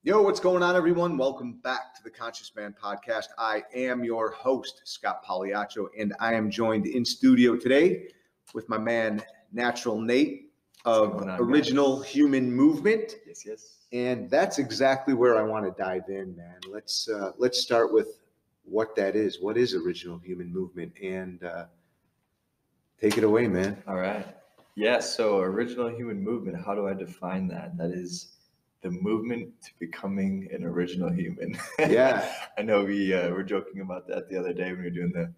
Yo, what's going on, everyone? Welcome back to the Conscious Man Podcast. I am your host, Scott Pagliaccio, and I am joined in studio today with my man, Natural Nate of Original Human Movement. Yes. And that's exactly where I want to dive in, man. Let's start with what that is. What is Original Human Movement? And take it away, man. All right. Yeah, so Original Human Movement, how do I define that? That is the movement to becoming an original human. Yeah. I know we were joking about that the other day when we were doing the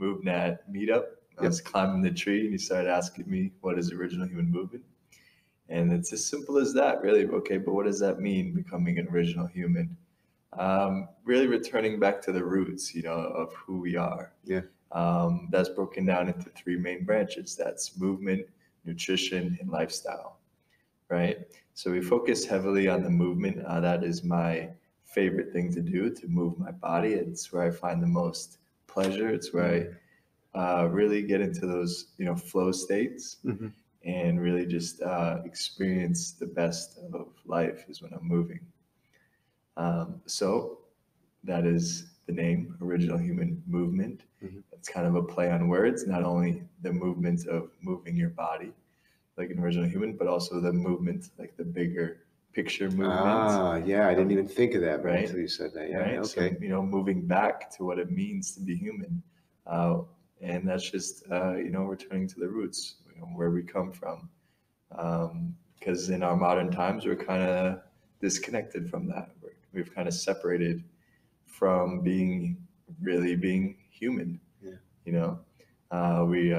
MoveNat meetup. I was climbing the tree and he started asking me, what is Original Human Movement? And it's as simple as that, really. Okay, but what does that mean, becoming an original human? Really returning back to the roots, of who we are. Yeah. That's broken down into three main branches. That's movement, nutrition, and lifestyle. Right? So we focus heavily on the movement. That is my favorite thing to do, to move my body. It's where I find the most pleasure. It's where I really get into those, flow states and really just experience the best of life is when I'm moving. So that is the name, Original Human Movement. It's kind of a play on words, not only the movement of moving your body, like an original human, but also the movement, like the bigger picture movement. Yeah, I didn't even think of that right until you said that. Yeah, right. Okay. So, moving back to what it means to be human, and that's just returning to the roots, where we come from, because in our modern times we're kind of disconnected from that. We've kind of separated from being human. We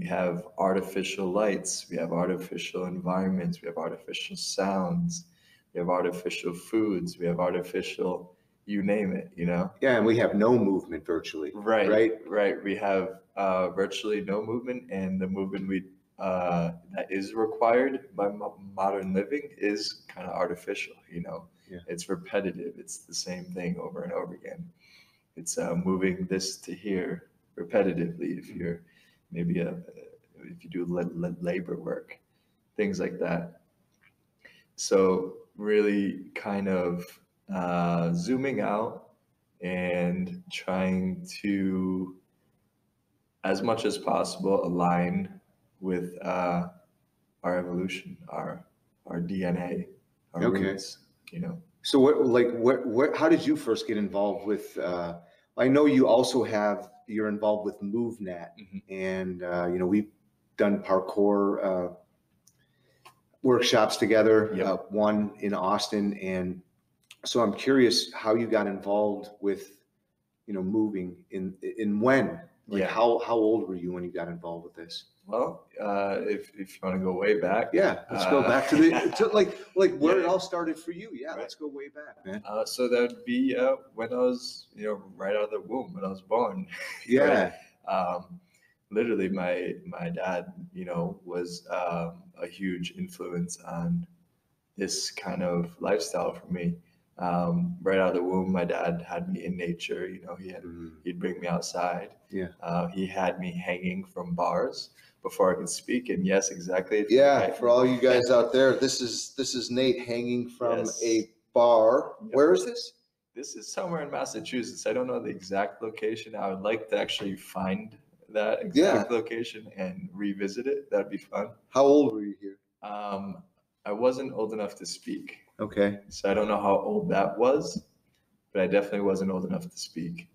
have artificial lights, we have artificial environments, we have artificial sounds, we have artificial foods, we have artificial, you name it, Yeah, and we have no movement virtually. Right. We have virtually no movement, and the movement that is required by modern living is kind of artificial. Yeah. It's repetitive. It's the same thing over and over again. It's moving this to here repetitively. If you're if you do labor work, things like that. So really kind of zooming out and trying to, as much as possible, align with our evolution, our DNA, our roots. So what? How did you first get involved with? I know you also you're involved with MoveNat, and we've done parkour workshops together. Yep. One in Austin, and so I'm curious how you got involved with, moving in when. How old were you when you got involved with this? Well, if you want to go way back, let's go back to where it all started for you. Yeah, right. Let's go way back, man. So that would be when I was, right out of the womb, when I was born. Yeah. Right? Literally, my dad, was a huge influence on this kind of lifestyle for me. Right out of the womb, my dad had me in nature. He'd bring me outside. Yeah. He had me hanging from bars before I could speak. And yes, exactly. Yeah. For all you guys out there, this is Nate hanging from a bar. Yep. Where is this? This is somewhere in Massachusetts. I don't know the exact location. I would like to actually find that exact location and revisit it. That'd be fun. How old were you here? I wasn't old enough to speak. Okay. So I don't know how old that was, but I definitely wasn't old enough to speak.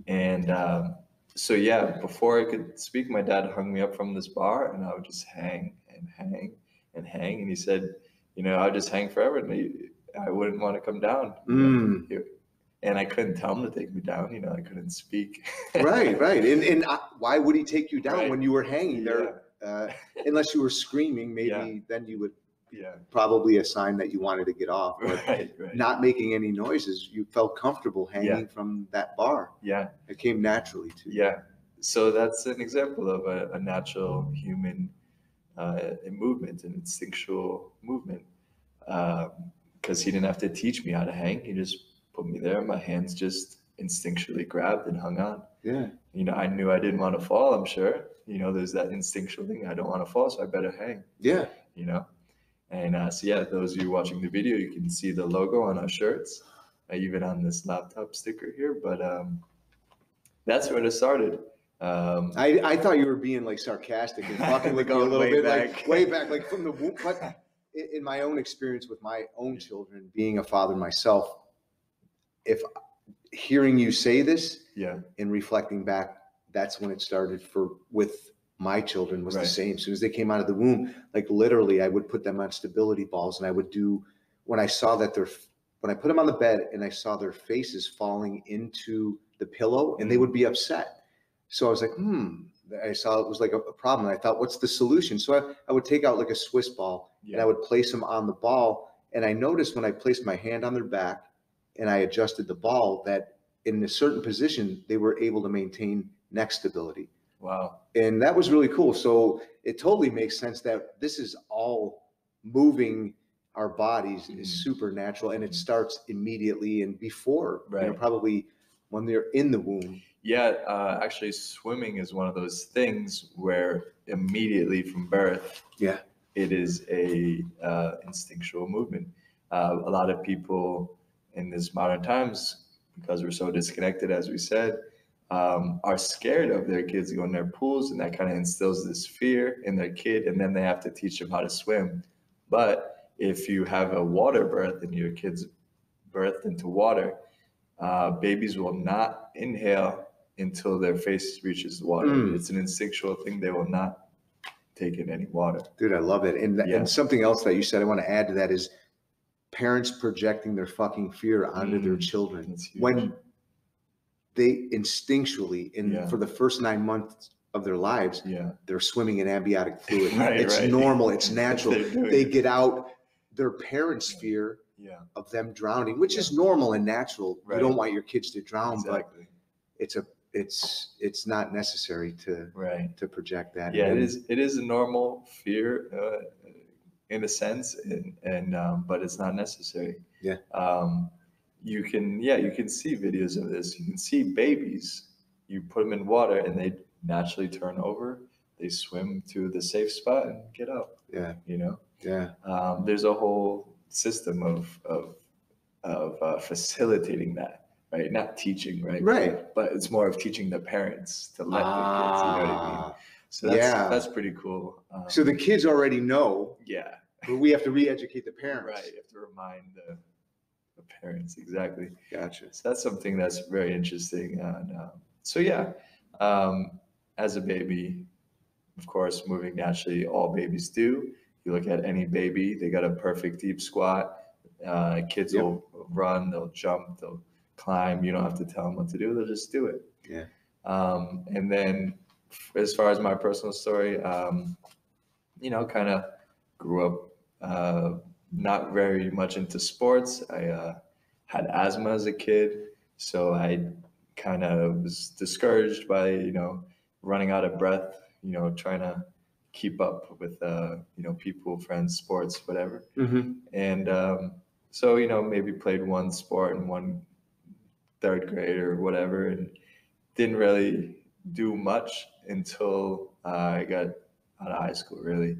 And before I could speak, my dad hung me up from this bar, and I would just hang and hang and hang. And he said, I would just hang forever, and I wouldn't want to come down. And I couldn't tell him to take me down. I couldn't speak. Right. And why would he take you down when you were hanging there? Unless you were screaming, maybe then you would. Yeah, probably a sign that you wanted to get off, but right. Not making any noises. You felt comfortable hanging from that bar. Yeah, it came naturally to you. Yeah, so that's an example of a natural human movement, an instinctual movement. Because he didn't have to teach me how to hang; he just put me there. My hands just instinctually grabbed and hung on. Yeah, I knew I didn't want to fall. I'm sure. There's that instinctual thing. I don't want to fall, so I better hang. Yeah, And so yeah, those of you watching the video, you can see the logo on our shirts, even on this laptop sticker here. But that's when it started. I thought you were being like sarcastic and fucking with me a little bit, like way back, like from the womb. But in my own experience with my own children, being a father myself, if hearing you say this, and reflecting back, that's when it started with my children was the same. As soon as they came out of the womb, like literally, I would put them on stability balls, and I would do when I saw that when I put them on the bed and I saw their faces falling into the pillow, and they would be upset. So I was like, I saw it was like a problem. And I thought, what's the solution? So I would take out like a Swiss ball and I would place them on the ball. And I noticed when I placed my hand on their back and I adjusted the ball that in a certain position, they were able to maintain neck stability. Wow. And that was really cool. So it totally makes sense that this is all moving our bodies is supernatural, and it starts immediately and before, probably when they're in the womb. Yeah, actually, swimming is one of those things where immediately from birth, it is a instinctual movement. A lot of people in this modern times, because we're so disconnected, as we said, are scared of their kids going in their pools, and that kind of instills this fear in their kid, and then they have to teach them how to swim. But if you have a water birth and your kid's birthed into water, babies will not inhale until their face reaches the water. It's an instinctual thing. They will not take in any water. Dude, I love it. And something else that you said I want to add to that is parents projecting their fucking fear onto their children. When they instinctually, for the first 9 months of their lives, they're swimming in amniotic fluid. It's normal. It's natural. They get out their parents' fear of them drowning, which is normal and natural. You don't want your kids to drown, but it's not necessary to project that. Yeah, it is a normal fear in a sense, and but it's not necessary. You can see videos of this. You can see babies. You put them in water and they naturally turn over. They swim to the safe spot and get up. There's a whole system of facilitating that, right? Not teaching, right? But it's more of teaching the parents to let the kids. You know what I mean? So that's pretty cool. So the kids already know. But we have to re-educate the parents. Right. You have to remind the parents. Exactly. Gotcha. So that's something that's very interesting. And as a baby, of course, moving naturally, all babies do. You look at any baby, they got a perfect deep squat. Kids will run, they'll jump, they'll climb. You don't have to tell them what to do. They'll just do it. And then as far as my personal story, kind of grew up not very much into sports. I had asthma as a kid, so I kind of was discouraged by, running out of breath, trying to keep up with, people, friends, sports, whatever. And so, maybe played one sport in one third grade or whatever, and didn't really do much until I got out of high school, really.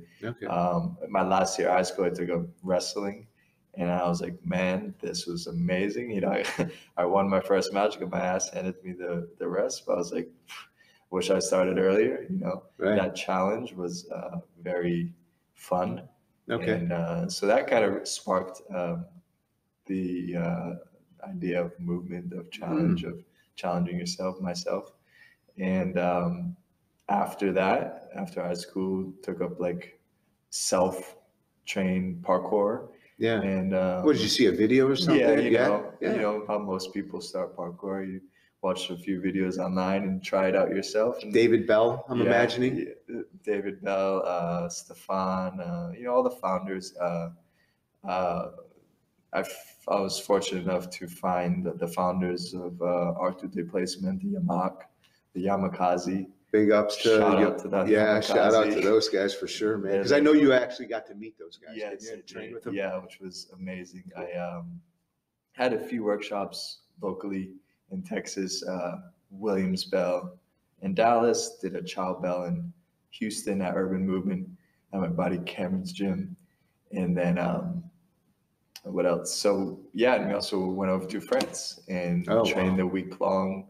My last year of high school, I took up wrestling, and I was like, man, this was amazing. I won my first match, got my ass handed to me the rest, but I was like, wish I started earlier. That challenge was very fun. And so that kind of sparked the idea of movement, of challenge, of challenging myself. And after that, after high school, took up like self-trained parkour. And what did you see, a video or something? You know how most people start parkour. You watch a few videos online and try it out yourself. And, David Bell, I'm imagining. David Bell, Stefan, all the founders. I was fortunate enough to find the founders of Art du Déplacement, the Yamakaze. Big ups to shout out to that. Shout out to those guys for sure, man. Because I know you actually got to meet those guys. Yeah, train with them. Yeah, which was amazing. I had a few workshops locally in Texas, Williams Bell in Dallas, did a Chow Bell in Houston at Urban Movement at my buddy Cameron's gym. And then what else? So yeah, and we also went over to France and trained a week-long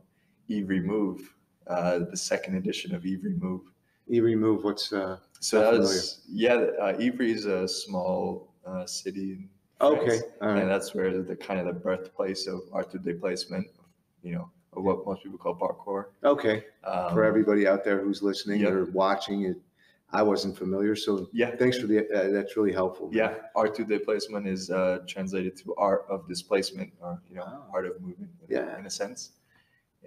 e-remove, the second edition of e-remove. E-remove, what's so that was Ivry is a small city in France, and that's where the kind of the birthplace of art déplacement, of what most people call parkour. Okay. For everybody out there who's listening or watching it, I wasn't familiar, so thanks for that's really helpful. Man. Yeah, art déplacement is translated to art of displacement, or art of movement, in a sense.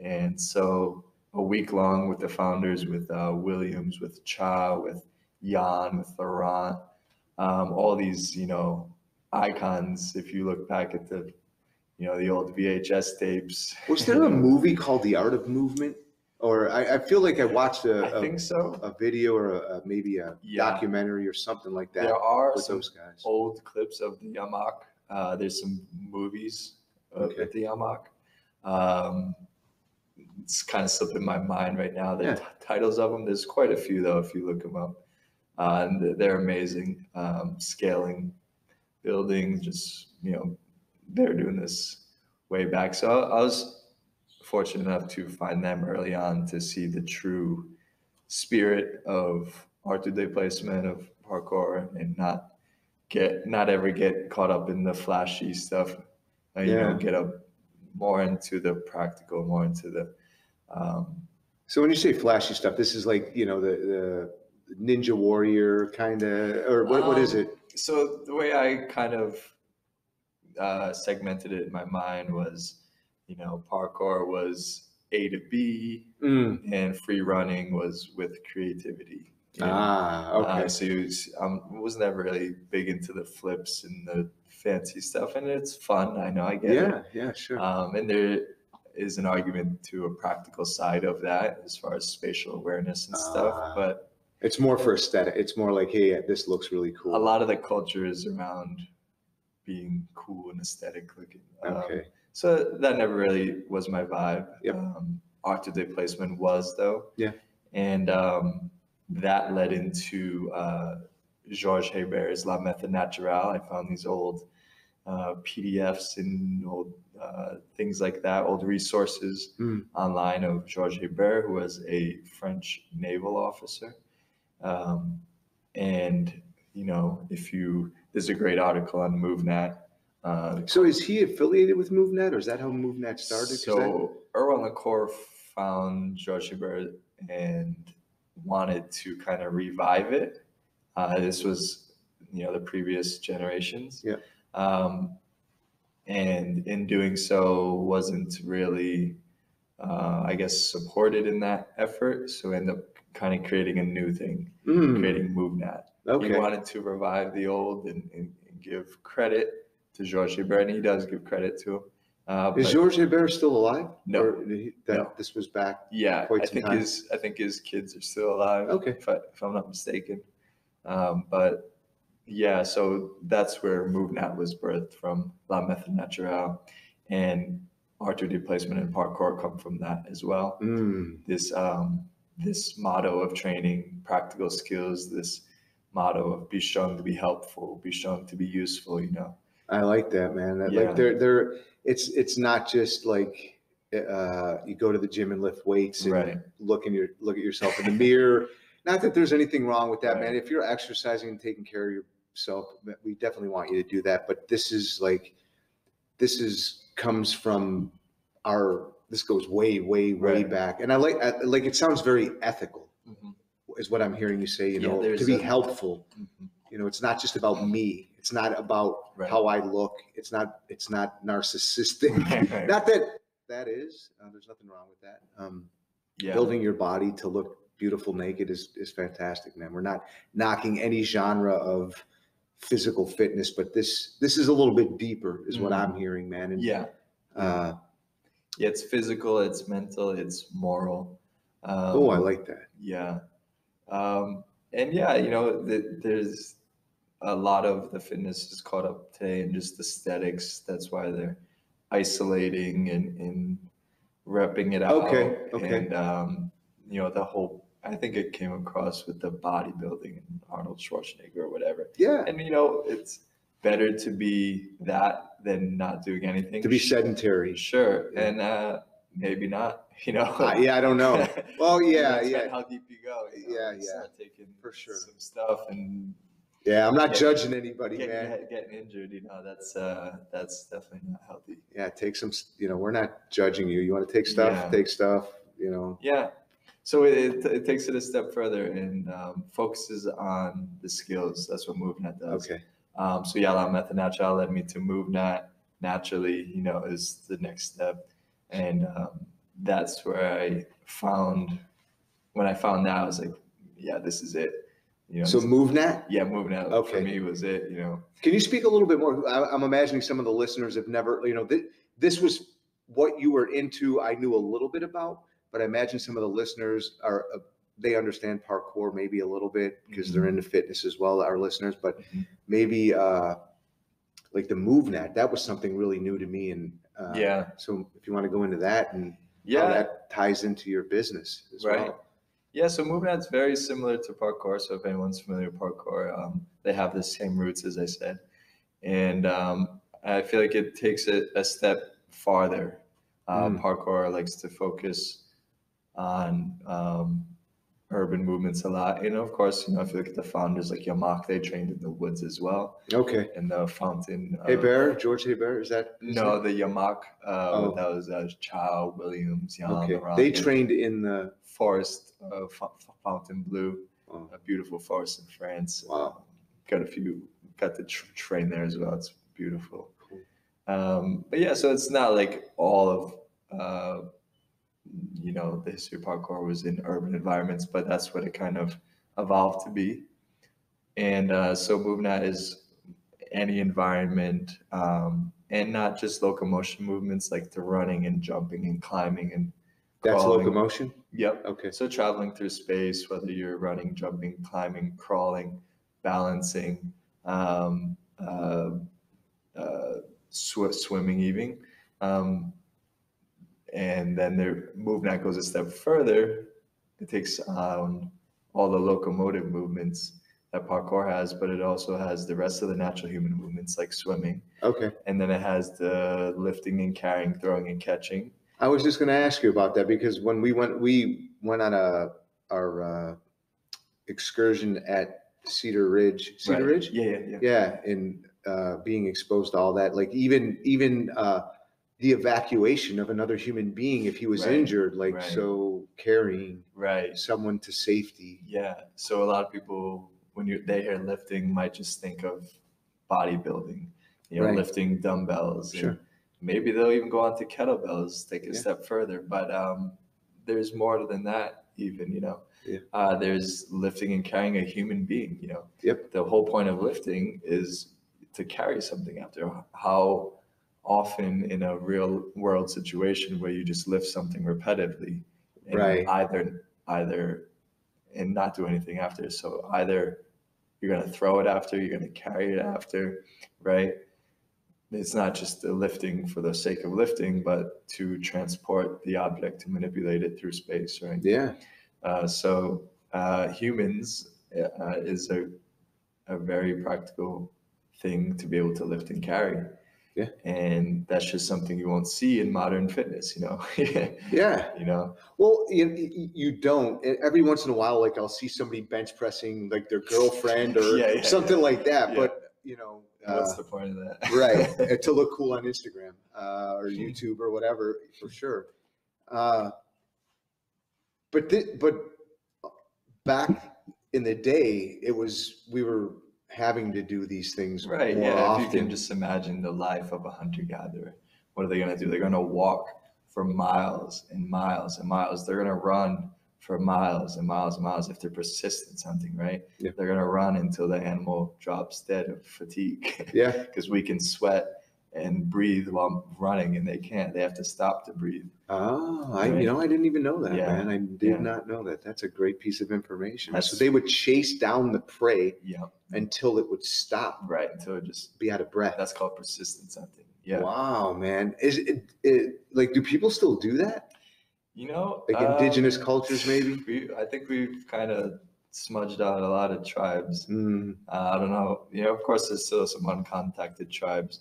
And so a week long with the founders, with Williams, with Cha, with Jan, with Laurent, all these icons. If you look back at the the old VHS tapes. Was there a movie called The Art of Movement? Or I feel like I watched I think so. A video or maybe a documentary or something like that. There are with some those guys. Old clips of the Yamak. There's some movies at the Yamak. It's kind of slipping my mind right now. The titles of them. There's quite a few though if you look them up. And they're amazing. Scaling buildings, just they're doing this way back. So I was fortunate enough to find them early on to see the true spirit of art déplacement, of parkour, and not ever get caught up in the flashy stuff. Get up more into the practical, more into the. So when you say flashy stuff, this is like the Ninja Warrior kind of, or what is it? So the way I kind of segmented it in my mind was, parkour was A to B, and free running was with creativity. Okay. So I was never really big into the flips and the fancy stuff, and it's fun. I know, I get it. Yeah, sure. And there is an argument to a practical side of that as far as spatial awareness and stuff, but it's more for aesthetic. It's more like, hey, this looks really cool. A lot of the culture is around being cool and aesthetic looking. Okay. So that never really was my vibe. Yep. Art déplacement was though. Yeah. And that led into Georges Hebert's La Méthode Naturelle. I found these old PDFs and old things like that, old resources online of Georges Hebert, who was a French naval officer. And there's a great article on MoveNat. So is he affiliated with MoveNat, or is that how MoveNat started? So Erwan Lacour found Georges Hebert and wanted to kind of revive it. This was, the previous generations. Yeah. And in doing so, wasn't really, supported in that effort. So ended up kind of creating a new thing, creating MoveNat. Okay. He wanted to revive the old and give credit to Georges Hebert, and he does give credit to him. Is Georges Hebert still alive? No. Or this was back. Yeah, quite some time? I think his kids are still alive. Okay. If I'm not mistaken. But yeah, so that's where MoveNat was birthed from, La Méthode Naturelle, and art déplacement and parkour come from that as well. This motto of training practical skills, this motto of be shown to be helpful, be shown to be useful. I like that, man. Like it's not just like you go to the gym and lift weights and look at yourself in the mirror. Not that there's anything wrong with that, man. If you're exercising and taking care of yourself, we definitely want you to do that. But this comes from this goes way back. And I like it sounds very ethical, is what I'm hearing you say, to be helpful. It's not just about me. It's not about how I look. It's not narcissistic. Not that is, there's nothing wrong with that. Building your body to look beautiful naked is fantastic, man. We're not knocking any genre of physical fitness, but this is a little bit deeper is what I'm hearing, man. And it's physical, it's mental, it's moral. I like that. Yeah. There's a lot of the fitness is caught up today in just aesthetics. That's why they're isolating and repping it out. Okay. And, the whole I think it came across with the bodybuilding and Arnold Schwarzenegger or whatever. Yeah. And, you know, it's better to be that than not doing anything. To be sedentary. Sure. Yeah. And maybe not, you know. Yeah, I don't know. Well, yeah, yeah. How deep you go. You know, yeah. Start taking for sure some stuff and. Yeah, I'm not judging anybody, man. Getting injured, you know, that's definitely not healthy. Yeah, take some, you know, we're not judging you. You want to take stuff, take stuff, you know. Yeah. So it takes it a step further and focuses on the skills. That's what MoveNet does. Okay. So Yala Method Natural led me to MoveNet naturally, you know, is the next step. And that's where when I found that, I was like, yeah, this is it. You know, so MoveNet? Yeah, MoveNet for me was it, you know. Can you speak a little bit more? I'm imagining some of the listeners have never, you know, this was what you were into. I knew a little bit about, but I imagine some of the listeners they understand parkour maybe a little bit because they're into fitness as well, our listeners, but maybe like the MoveNet, that was something really new to me. And so if you want to go into that and how that ties into your business as well. Yeah, so MoveNet's very similar to parkour. So if anyone's familiar with parkour, they have the same roots, as I said. And I feel like it takes it a step farther. Parkour likes to focus on urban movements a lot. You know, of course, you know, if you look at the founders like Yamak, they trained in the woods as well. Okay. And the fountain. George Hebert, is that? No, the Yamak, that was Chow, Williams, Jan. Okay. They trained in the forest of Fontainebleau, a beautiful forest in France. Wow. Got to train there as well. It's beautiful. Cool. But yeah, so it's not like all of, you know, the history of parkour was in urban environments, but that's what it kind of evolved to be. And so MoveNet is any environment, and not just locomotion movements like the running and jumping and climbing and that's crawling. Locomotion? Yep. Okay. So traveling through space, whether you're running, jumping, climbing, crawling, balancing, swimming even. And then their MoveNet goes a step further. It takes on all the locomotive movements that parkour has, but it also has the rest of the natural human movements like swimming. Okay. And then it has the lifting and carrying, throwing and catching. I was just going to ask you about that because when we went on our excursion at Cedar Ridge. Yeah, and being exposed to all that, like even the evacuation of another human being if he was injured, like so carrying someone to safety. Yeah. So a lot of people, when they hear lifting, might just think of bodybuilding, you know, lifting dumbbells. Sure. And maybe they'll even go on to kettlebells, take a step further. But there's more than that even, you know. Yeah. There's lifting and carrying a human being, you know. Yep. The whole point of lifting is to carry something out there. How often in a real world situation where you just lift something repetitively and either and not do anything after. So either you're going to throw it after, you're going to carry it after, right? It's not just the lifting for the sake of lifting, but to transport the object, to manipulate it through space, right? Yeah. So humans is a very practical thing to be able to lift and carry. Yeah. And that's just something you won't see in modern fitness, you know? Yeah. You know? Well, you don't. Every once in a while, like I'll see somebody bench pressing like their girlfriend or something like that. Yeah. But, you know. What's the point of that? Right. To look cool on Instagram or YouTube or whatever, for sure. But back in the day, we were having to do these things more often. If you can just imagine the life of a hunter-gatherer, what are they going to do? They're going to walk for miles and miles and miles. They're going to run for miles and miles and miles if they're persistent hunting, right? Yeah. They're going to run until the animal drops dead of fatigue. Yeah. Because we can sweat and breathe while running, and they can't. They have to stop to breathe. Oh, I didn't even know that, man. I did not know that. That's a great piece of information. So they would chase down the prey until it would stop. Right, until it just be out of breath. That's called persistence hunting. Yeah. Wow, man. Is it like, do people still do that? Like indigenous cultures, maybe? I think we've kind of smudged out a lot of tribes. I don't know. Of course, there's still some uncontacted tribes,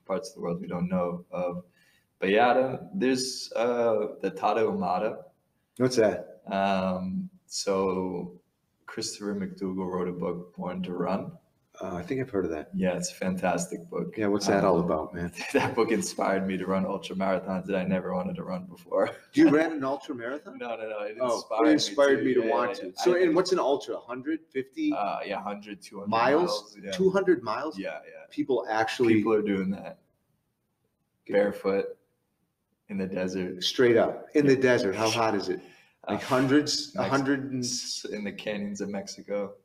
parts of the world we don't know of. But yeah, there's the Amado. What's that? So Christopher McDougall wrote a book, Born to Run. I think I've heard of that. Yeah, it's a fantastic book. Yeah, what's that all about, man? That book inspired me to run ultra marathons that I never wanted to run before. You ran an ultra marathon? No. It inspired me to want to. So, and what's an ultra? 150? Yeah, 100, 200 miles. Yeah. 200 miles? Yeah. People are doing that. Barefoot in the desert. Straight up. In the desert. How hot is it? Like hundreds? 100 in the canyons of Mexico.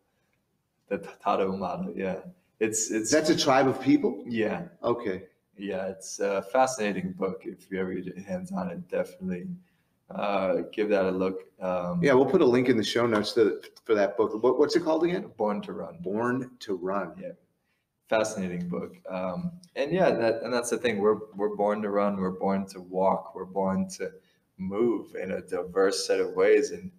The Amado, yeah. That's a tribe of people? Yeah. Okay. Yeah, it's a fascinating book. If you ever get your hands on it, definitely give that a look. Yeah, we'll put a link in the show notes for that book. What's it called again? Born to Run. Born to Run. Yeah. Fascinating book. And yeah, that's the thing. We're born to run. We're born to walk. We're born to move in a diverse set of ways. And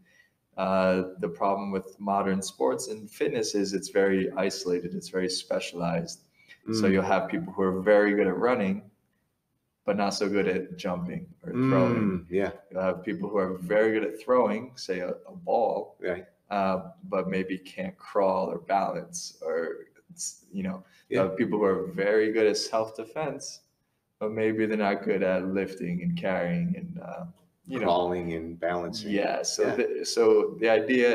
the problem with modern sports and fitness is it's very isolated. It's very specialized. So you'll have people who are very good at running, but not so good at jumping or throwing. Yeah. You'll have people who are very good at throwing, say a ball, right. But maybe can't crawl or balance, or you have people who are very good at self-defense, but maybe they're not good at lifting and carrying and crawling and balancing. Yeah. So the idea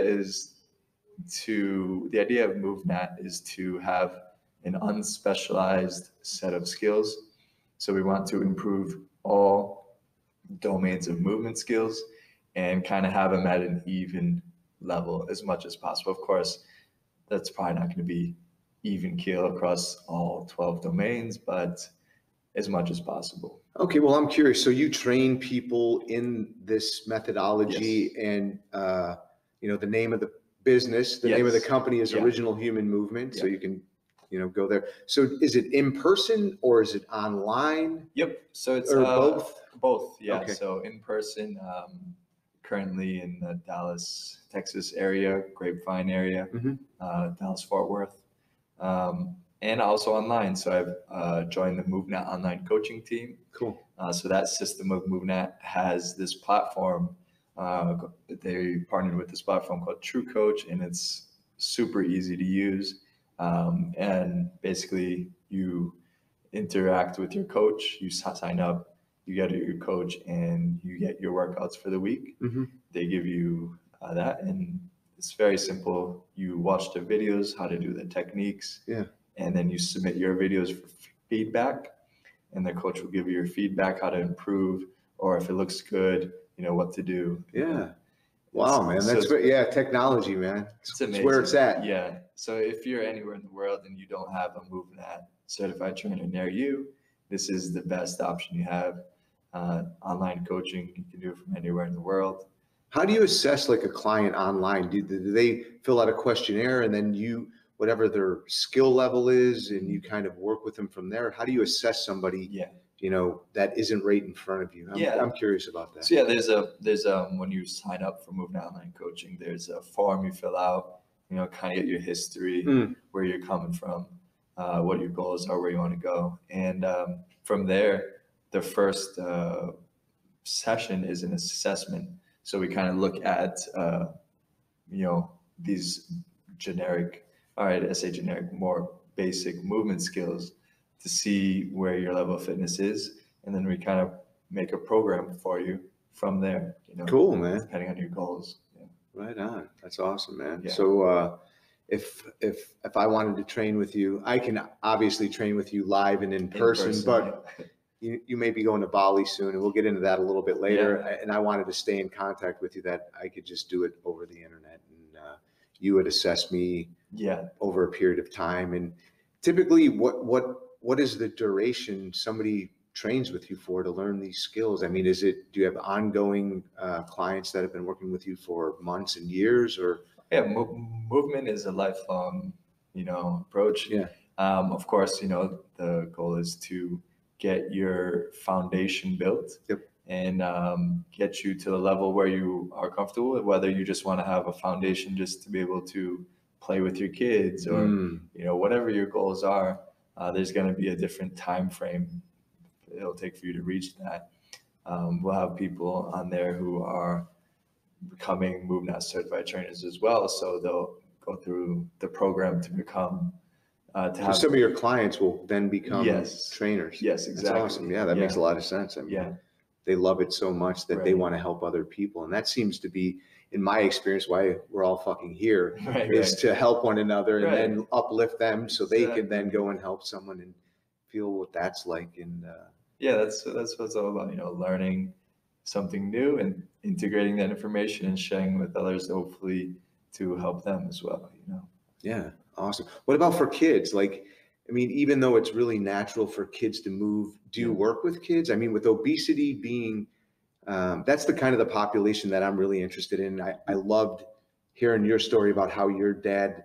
of MoveNat is to have an unspecialized set of skills. So we want to improve all domains of movement skills and kind of have them at an even level as much as possible. Of course, that's probably not going to be even keel across all 12 domains, but as much as possible. Okay, well, I'm curious. So you train people in this methodology, yes. And the name of the business, the name of the company is Original Human Movement. So you can, go there. So is it in person or is it online? Yep. So it's both. Both. Yeah. Okay. So in person, currently in the Dallas, Texas area, Grapevine area, Dallas Fort Worth. And also online. So I've joined the MoveNat online coaching team. Cool. So that system of MoveNat has this platform. They partnered with this platform called True Coach, and it's super easy to use. And basically, you interact with your coach. You sign up. You get your coach, and you get your workouts for the week. They give you that, and it's very simple. You watch the videos, how to do the techniques. Yeah. And then you submit your videos for feedback, and the coach will give you your feedback, how to improve, or if it looks good, what to do. Yeah. Wow, man. That's great. Yeah. Technology, man. It's where it's at. Yeah. So if you're anywhere in the world and you don't have a MoveNat certified trainer near you, this is the best option you have. Online coaching, you can do it from anywhere in the world. How do you assess like a client online? Do they fill out a questionnaire and then whatever their skill level is, and you kind of work with them from there? How do you assess somebody, that isn't right in front of you? I'm curious about that. So yeah, there's when you sign up for MoveNat online coaching, there's a form you fill out, kind of get your history, where you're coming from, what your goals are, where you want to go. And from there, the first session is an assessment. So we kind of look at, these generic, more basic movement skills to see where your level of fitness is. And then we kind of make a program for you from there. Cool, man. Depending on your goals. Yeah. Right on. That's awesome, man. Yeah. So if I wanted to train with you, I can obviously train with you live and in person, but you may be going to Bali soon, and we'll get into that a little bit later. Yeah. And I wanted to stay in contact with you, that I could just do it over the internet, and you would assess me over a period of time. And typically, what is the duration somebody trains with you for to learn these skills? I mean, do you have ongoing clients that have been working with you for months and years, or? Yeah, movement is a lifelong, approach. Yeah. Of course, the goal is to get your foundation built. Yep. and get you to the level where you are comfortable, whether you just want to have a foundation just to be able to play with your kids or, you know, whatever your goals are, there's going to be a different time frame it'll take for you to reach that. We'll have people on there who are becoming MoveNat certified trainers as well. So they'll go through the program to become, so some of your clients will then become trainers. Yes, exactly. That's awesome. Yeah, that makes a lot of sense. I mean, they love it so much that they want to help other people. And that seems to be, in my experience, why we're all fucking here, is to help one another and then uplift them so they can then go and help someone and feel what that's like. And that's what it's all about, you know, learning something new and integrating that information and sharing with others, hopefully to help them as well, you know. Yeah, awesome. What about for kids? Like, I mean, even though it's really natural for kids to move, do you work with kids? I mean, with obesity being, that's the kind of the population that I'm really interested in. I loved hearing your story about how your dad,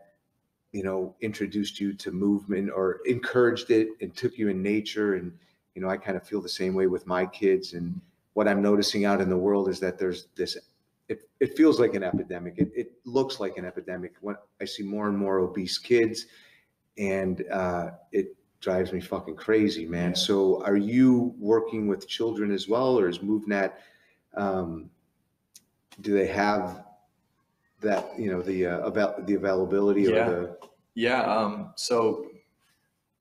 you know, introduced you to movement or encouraged it and took you in nature. And, you know, I kind of feel the same way with my kids. And what I'm noticing out in the world is that there's this, it feels like an epidemic. It looks like an epidemic when I see more and more obese kids, and it drives me fucking crazy, man. Yeah. So are you working with children as well, or is MoveNat, do they have that, you know, the availability or the... So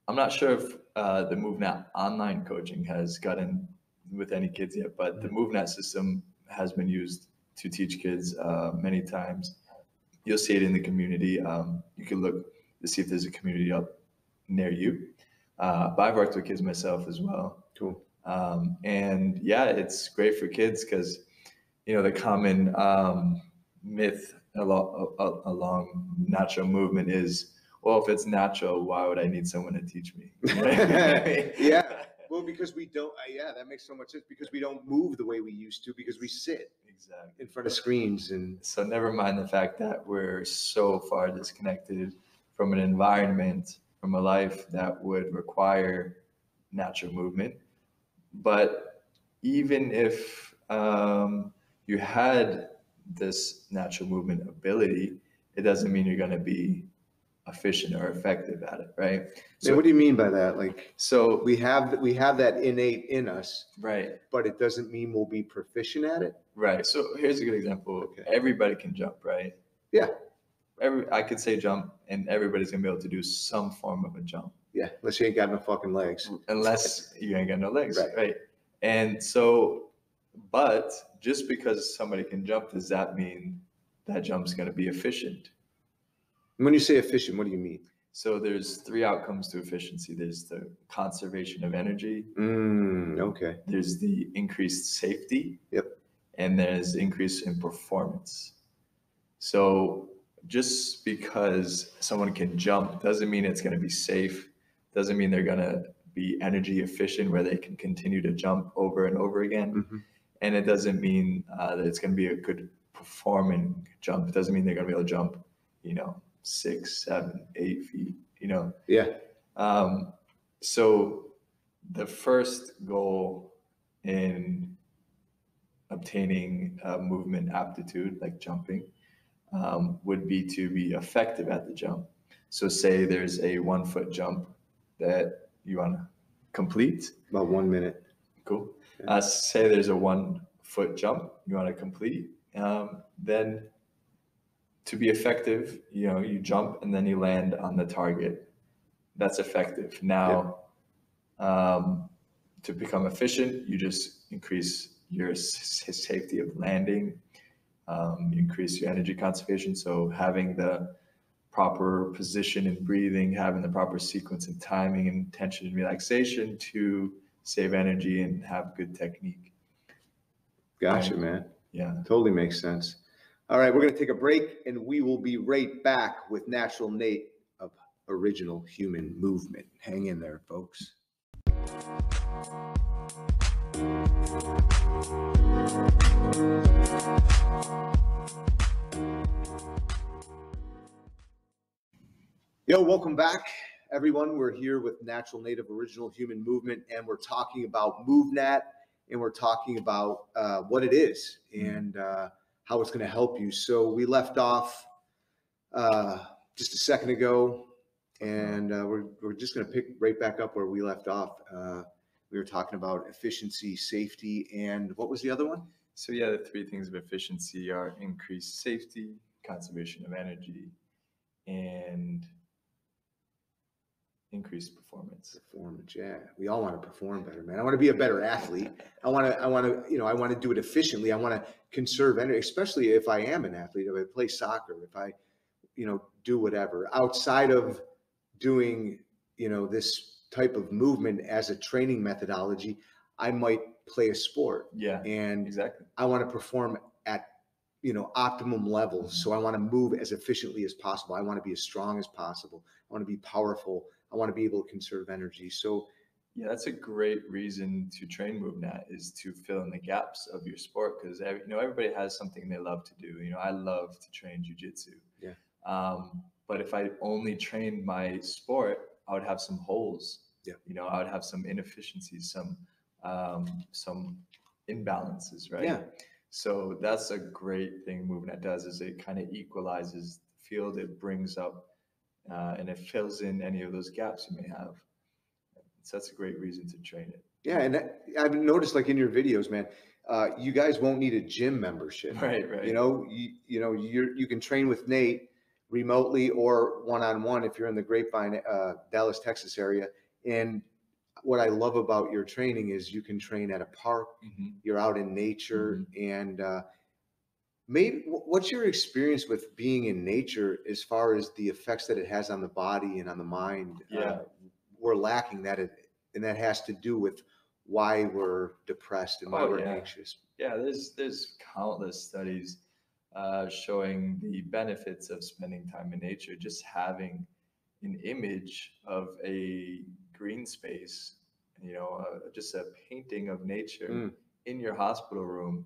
I'm not sure if the MoveNat online coaching has gotten with any kids yet, but the MoveNat system has been used to teach kids many times. You'll see it in the community. You can look to see if there's a community up near you. But I've worked with kids myself as well. Cool. And yeah, it's great for kids because, you know, the common myth along natural movement is, well, if it's natural, why would I need someone to teach me? Yeah. Well, because we don't, that makes so much sense, because we don't move the way we used to, because we sit in front of screens. And so never mind the fact that we're so far disconnected from an environment, from a life that would require natural movement. But even if you had this natural movement ability, it doesn't mean you're going to be efficient or effective at it, right? So what do you mean by that? Like, so we have that innate in us, right? But it doesn't mean we'll be proficient at it, right? So here's a good example. Okay. Everybody can jump, right? Yeah. I could say jump, and everybody's gonna be able to do some form of a jump. Yeah, unless you ain't got no fucking legs. Unless you ain't got no legs, right? And so, but just because somebody can jump, does that mean that jump's gonna be efficient? When you say efficient, what do you mean? So there's 3 outcomes to efficiency. There's the conservation of energy. Okay. There's the increased safety. Yep. And there's increase in performance. So just because someone can jump doesn't mean it's going to be safe. Doesn't mean they're going to be energy efficient where they can continue to jump over and over again. Mm-hmm. And it doesn't mean that it's going to be a good performing jump. It doesn't mean they're going to be able to jump, you know, 6, 7, 8 feet, you know? Yeah. So the first goal in obtaining movement aptitude, like jumping, would be to be effective at the jump. So say there's a 1 foot jump that you want to complete. About 1 minute. Cool. Yeah. Say there's a 1 foot jump you want to complete. Then to be effective, you know, you jump and then you land on the target. That's effective. Now, to become efficient, you just increase your safety of landing, you increase your energy conservation. So having the proper position and breathing, having the proper sequence and timing and tension and relaxation to save energy and have good technique. Gotcha, man. Yeah. Totally makes sense. All right, we're going to take a break, and we will be right back with Natural Nate of Original Human Movement. Hang in there, folks. Yo, welcome back, everyone. We're here with Natural Native Original Human Movement, and we're talking about MoveNat and we're talking about what it is and how it's going to help you. So we left off just a second ago, and we're just going to pick right back up where we left off. We were talking about efficiency, safety, and what was the other one? So yeah, the three things of efficiency are increased safety, conservation of energy, and increased performance. Performance, yeah. We all want to perform better, man. I want to be a better athlete. I want to do it efficiently. I want to conserve energy, especially if I am an athlete, if I play soccer, if I, do whatever outside of doing, this type of movement as a training methodology. I might play a sport. Yeah, and exactly. I want to perform at, optimum levels. So I want to move as efficiently as possible. I want to be as strong as possible. I want to be powerful. I want to be able to conserve energy. So yeah, that's a great reason to train MoveNet, is to fill in the gaps of your sport, because everybody has something they love to do. I love to train jiu-jitsu. Yeah. But if I only trained my sport, I would have some holes. Yeah. I would have some inefficiencies, some imbalances, right? Yeah. So that's a great thing MoveNet does, is it kind of equalizes the field. It brings up and it fills in any of those gaps you may have. So that's a great reason to train it. Yeah, and I've noticed, like in your videos, man, you guys won't need a gym membership. Right. You can train with Nate remotely or one-on-one if you're in the Grapevine, Dallas, Texas area. And what I love about your training is you can train at a park. Mm-hmm. You're out in nature, mm-hmm. and maybe what's your experience with being in nature as far as the effects that it has on the body and on the mind? Yeah. We're lacking that, and that has to do with why we're depressed and why we're anxious. Yeah, there's countless studies showing the benefits of spending time in nature. Just having an image of a green space, just a painting of nature in your hospital room,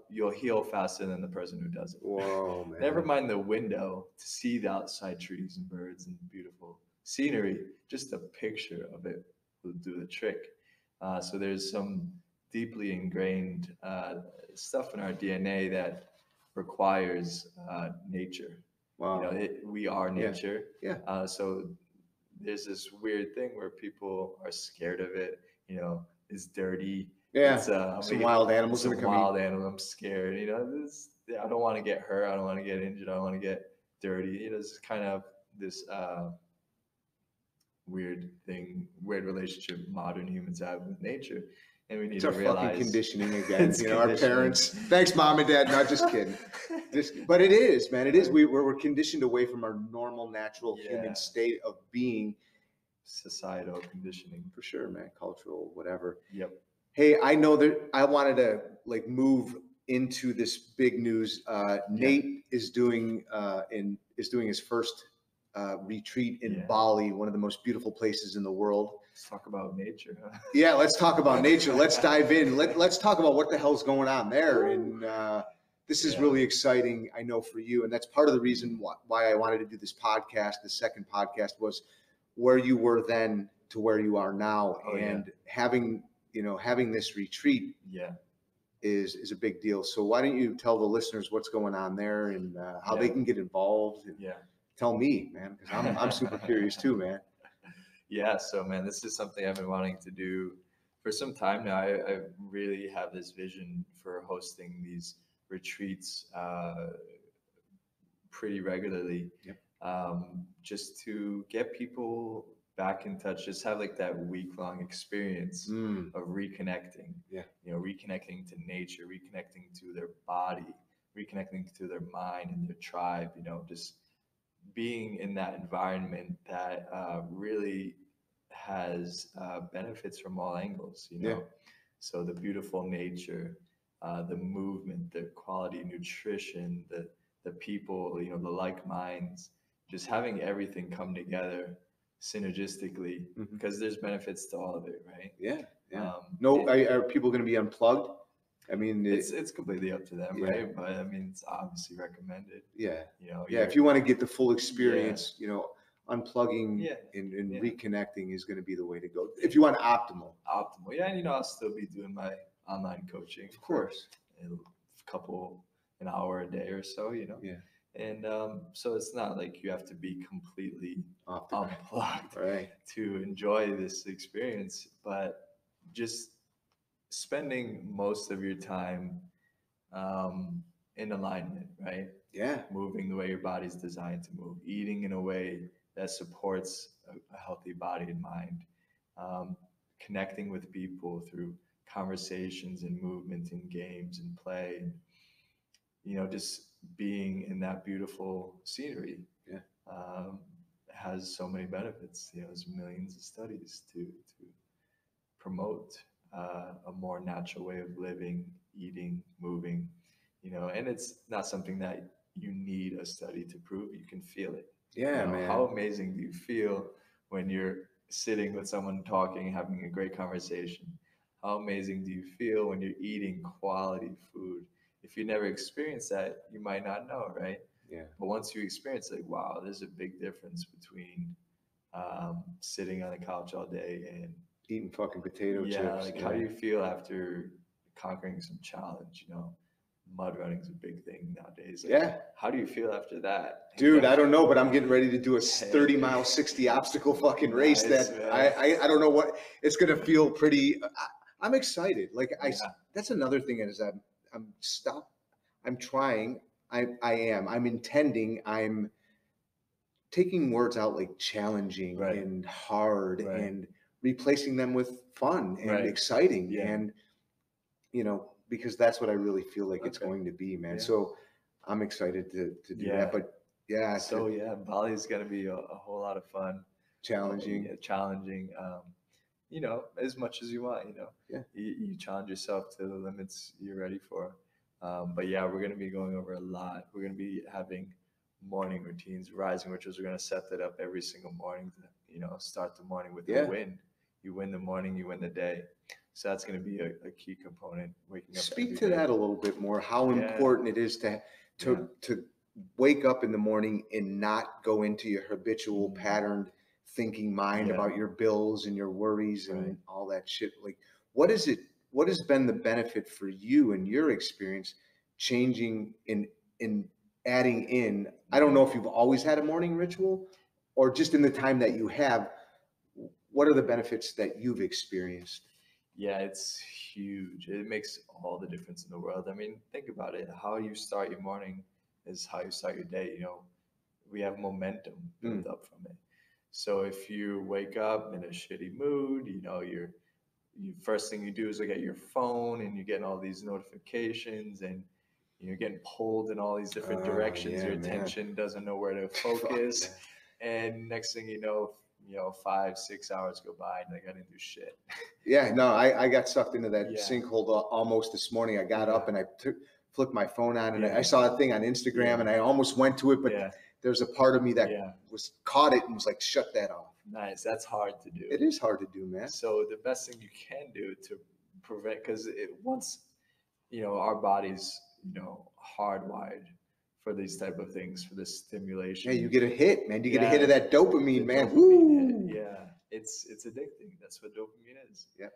you'll heal faster than the person who does it. Whoa, man. Never mind the window to see the outside trees and birds and beautiful scenery. Just a picture of it will do the trick. So there's some deeply ingrained stuff in our DNA that requires nature. Wow. We are nature. Yeah. So there's this weird thing where people are scared of it. It's dirty. Yeah. It's, some wild animals. Some wild animal. I'm scared. I don't want to get hurt. I don't want to get injured. I don't want to get dirty. It's kind of this weird relationship modern humans have with nature. And we need to realize fucking conditioning again. Our parents. Thanks, mom and dad. Not just kidding. But it is, man. It is. We're conditioned away from our normal, natural human state of being. Societal conditioning, for sure, man. Cultural, whatever. Yep. Hey, I know that I wanted to move into this big news. Nate is doing his first retreat in Bali, one of the most beautiful places in the world. Let's talk about nature. Huh? Yeah, let's talk about nature. Let's dive in. Let's talk about what the hell's going on there. And this is really exciting, I know, for you. And that's part of the reason why I wanted to do this podcast. The second podcast was where you were then to where you are now. Having this retreat is a big deal. So why don't you tell the listeners what's going on there and how they can get involved? And tell me, man, because I'm super curious too, man. Yeah, so man, this is something I've been wanting to do for some time now. I really have this vision for hosting these retreats pretty regularly, just to get people back in touch, just have that week-long experience of reconnecting, reconnecting to nature, reconnecting to their body, reconnecting to their mind and their tribe, just being in that environment that really has benefits from all angles, So the beautiful nature, the movement, the quality nutrition, the people, the like minds, just having everything come together synergistically, because there's benefits to all of it, right? Are people going to be unplugged? I mean, it's completely up to them, right? But I mean, it's obviously recommended. If you want to get the full experience, unplugging and reconnecting is going to be the way to go if you want optimal. Yeah, and I'll still be doing my online coaching, of course, an hour a day or so, Yeah. And so it's not like you have to be completely unplugged to enjoy this experience, but just spending most of your time in alignment, right? Yeah. Moving the way your body's designed to move, eating in a way that supports a healthy body and mind, connecting with people through conversations and movement and games and play, and just being in that beautiful scenery has so many benefits. There's millions of studies to promote a more natural way of living, eating, moving, and it's not something that you need a study to prove. You can feel it. Yeah, man. How amazing do you feel when you're sitting with someone talking, having a great conversation? How amazing do you feel when you're eating quality food? If you never experienced that, you might not know, right? Yeah. But once you experience, like, wow, there's a big difference between sitting on the couch all day and eating fucking potato chips. Like, how do you feel after conquering some challenge? Mud running is a big thing nowadays. Like, how do you feel after that? Dude, I don't know, but I'm getting ready to do a 30-mile, 60 obstacle fucking race that I don't know what it's going to feel pretty. I'm excited. Like that's another thing is I'm trying. I'm intending. I'm taking words out like challenging and hard and replacing them with fun and exciting and because that's what I really feel like it's going to be, man. So I'm excited to do that. But Bali is going to be a whole lot of fun. Challenging. Challenging. As much as you want, you challenge yourself to the limits you're ready for. But we're going to be going over a lot. We're going to be having morning routines, rising rituals. We're going to set that up every single morning to, start the morning with a win. You win the morning, you win the day. So that's going to be a key component. Waking up. Speak to that a little bit more. How important it is to wake up in the morning and not go into your habitual patterned thinking mind about your bills and your worries and all that shit. Like, what has been the benefit for you in your experience changing in adding in? I don't know if you've always had a morning ritual or just in the time that you have. What are the benefits that you've experienced? Yeah, it's huge. It makes all the difference in the world. I mean, think about it. How you start your morning is how you start your day. We have momentum built up from it. So if you wake up in a shitty mood, you first thing you do is look at your phone and you're getting all these notifications and you're getting pulled in all these different directions. Your attention doesn't know where to focus. And next thing you know, 5-6 hours go by and I didn't do shit. I got sucked into that sinkhole almost this morning. I got up and I flipped my phone on and I saw a thing on Instagram and I almost went to it, but there's a part of me that was caught it and was like, shut that off. Nice. That's hard to do. It is hard to do, man. So the best thing you can do to prevent, because once, our body's, hardwired for these type of things, for this stimulation. Yeah, you get a hit, man. You get a hit of that dopamine, man. Dopamine hit. Yeah, it's addicting. That's what dopamine is. Yeah.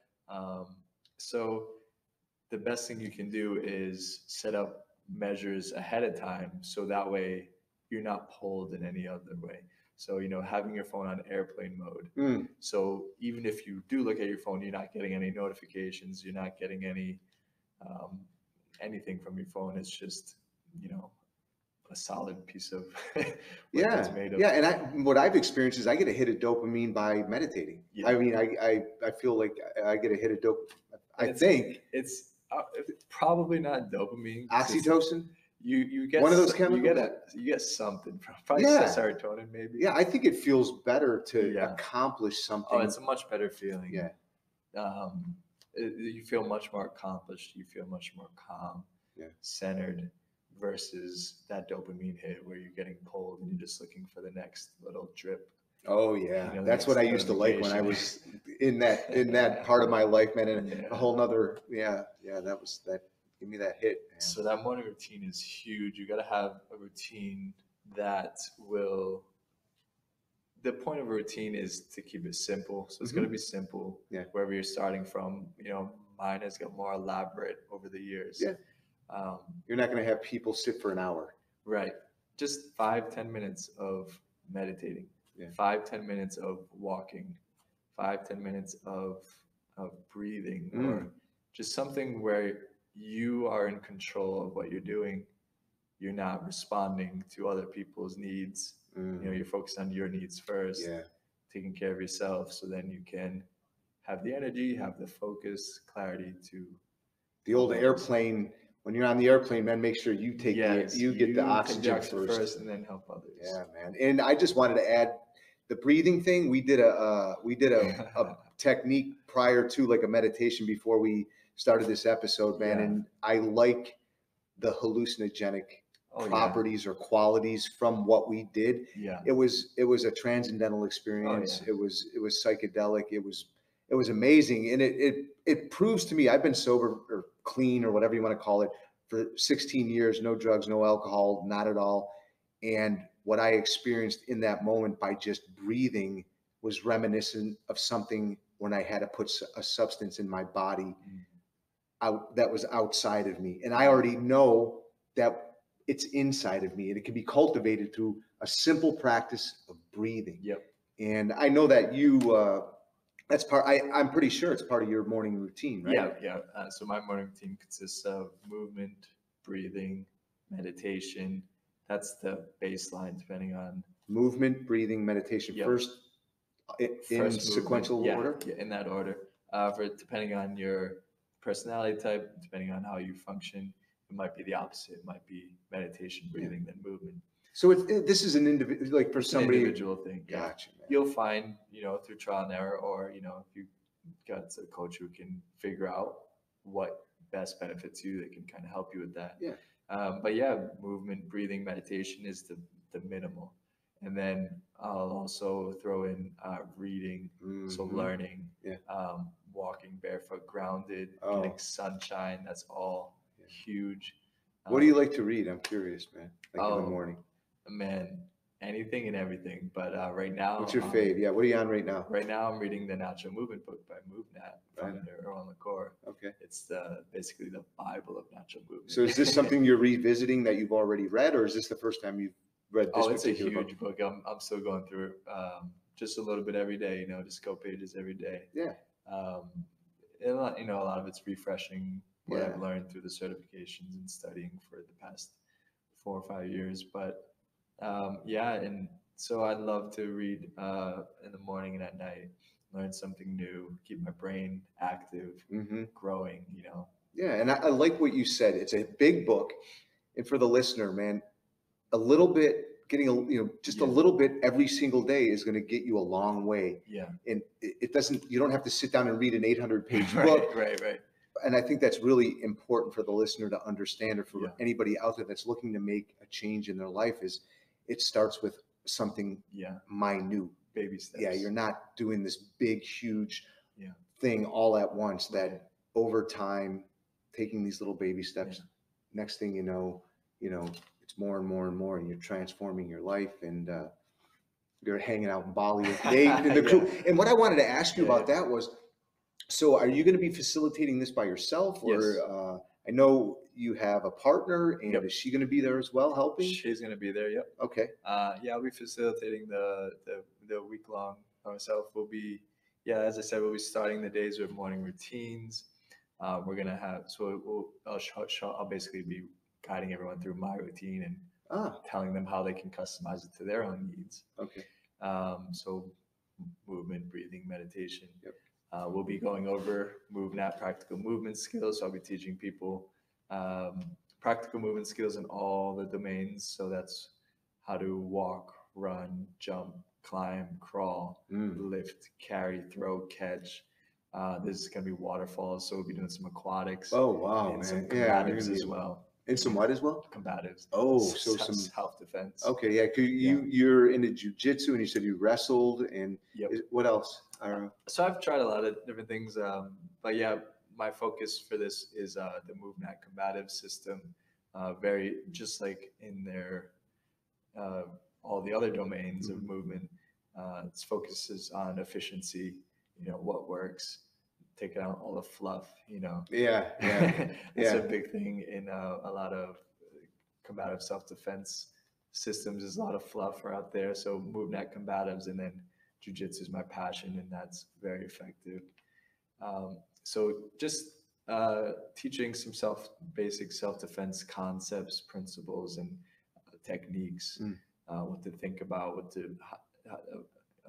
So the best thing you can do is set up measures ahead of time, so that way you're not pulled in any other way. So, having your phone on airplane mode. So even if you do look at your phone, you're not getting any notifications. You're not getting any anything from your phone. It's just, a solid piece of it's made of. And what I've experienced is I get a hit of dopamine by meditating. I mean, I feel like I get a hit of dopamine. I think it's probably not dopamine. Oxytocin. You get one of those chemicals. You get something from probably serotonin, maybe. Yeah, I think it feels better to accomplish something. Oh, it's a much better feeling. Yeah. You feel much more accomplished. You feel much more calm, centered, versus that dopamine hit where you're getting pulled and you're just looking for the next little drip. Oh yeah, that's what I used to like when I was in that part of my life, man. And a whole nother, that was that. Give me that hit, man. So that morning routine is huge. You got to have a routine that will the point of a routine is to keep it simple. So it's going to be simple. Yeah. Wherever you're starting from, mine has got more elaborate over the years. Yeah. You're not going to have people sit for an hour. Right. Just 5-10 minutes of meditating. Yeah. 5-10 minutes of walking. 5-10 minutes of breathing, or just something where you are in control of what you're doing. You're not responding to other people's needs. You're focused on your needs first. Yeah. Taking care of yourself, so then you can have the energy, have the focus, clarity to the old airplane. When you're on the airplane, man, make sure you take you get the oxygen first, and then help others. Yeah, man. And I just wanted to add the breathing thing. We did a technique prior to, like, a meditation before we started this episode, man. And I like the hallucinogenic properties or qualities from what we did. Yeah. It was a transcendental experience. It was psychedelic. It was amazing. And it proves to me, I've been sober or clean or whatever you want to call it for 16 years, no drugs, no alcohol, not at all. And what I experienced in that moment by just breathing was reminiscent of something when I had to put a substance in my body out that was outside of me. And I already know that it's inside of me, and it can be cultivated through a simple practice of breathing. Yep. And I know that you, that's part, I'm pretty sure it's part of your morning routine, right? Yeah. So my morning routine consists of movement, breathing, meditation. That's the baseline, depending on movement, breathing, meditation. Yep. First in sequential order? Yeah, in that order. Depending on your personality type, depending on how you function, it might be the opposite. It might be meditation, breathing, then movement. So this is an individual, like for somebody, individual thing. Gotcha. Man. You'll find, through trial and error, or if you got a coach who can figure out what best benefits you, they can kind of help you with that. Yeah. But movement, breathing, meditation is the minimal. And then I'll also throw in reading, so learning, walking barefoot, grounded, getting sunshine. That's all huge. What do you like to read? I'm curious, man. Like in the morning. Man, anything and everything. But right now, what's your fave? Yeah, what are you on right now? Right now, I'm reading the Natural Movement book by MoveNat from Earl McCor. Okay. It's basically the Bible of natural movement. So is this something you're revisiting that you've already read, or is this the first time you've read this? It's a huge book. I'm still going through it, just a little bit every day. Just go pages every day. Yeah. And a lot of it's refreshing what I've learned through the certifications and studying for the past 4 or 5 years. But and so I love to read in the morning and at night, learn something new, keep my brain active, growing, Yeah, and I like what you said. It's a big book. And for the listener, man, a little bit, getting a little bit every single day is going to get you a long way. Yeah. And you don't have to sit down and read an 800-page book. Right. And I think that's really important for the listener to understand, or for anybody out there that's looking to make a change in their life, is it starts with something minute. Baby steps. Yeah, you're not doing this big, huge thing all at once, that over time, taking these little baby steps, next thing you know, it's more and more and more, and you're transforming your life, and you're hanging out in Bali with Nate and the crew. And what I wanted to ask you about that was, so are you going to be facilitating this by yourself, or yes. I know you have a partner, and is she going to be there as well, helping? She's going to be there. Yep. Okay. I'll be facilitating the week long myself. We'll be, as I said, we'll be starting the days with morning routines. We're going to have, I'll basically be guiding everyone through my routine and telling them how they can customize it to their own needs. Okay. So movement, breathing, meditation. Yep. We'll be going over MoveNat practical movement skills. So I'll be teaching people practical movement skills in all the domains. So that's how to walk, run, jump, climb, crawl, lift, carry, throw, catch. This is going to be waterfalls. So we'll be doing some aquatics. Oh, wow, and man. some combatives as well. And some what as well? Combatives. Oh, so some self-defense. Okay, yeah. You're into jiu-jitsu, and you said you wrestled, and what else? I don't know. So I've tried a lot of different things, but my focus for this is the MoveNat combative system. Very just like in their all the other domains of movement. It focuses on efficiency, what works, taking out all the fluff, Yeah, yeah, It's yeah. a big thing in a lot of combative self-defense systems. There's a lot of fluff out there. So MoveNet combatives, and then jiu-jitsu is my passion, and that's very effective. So just teaching some basic self-defense concepts, principles, and techniques, what to think about,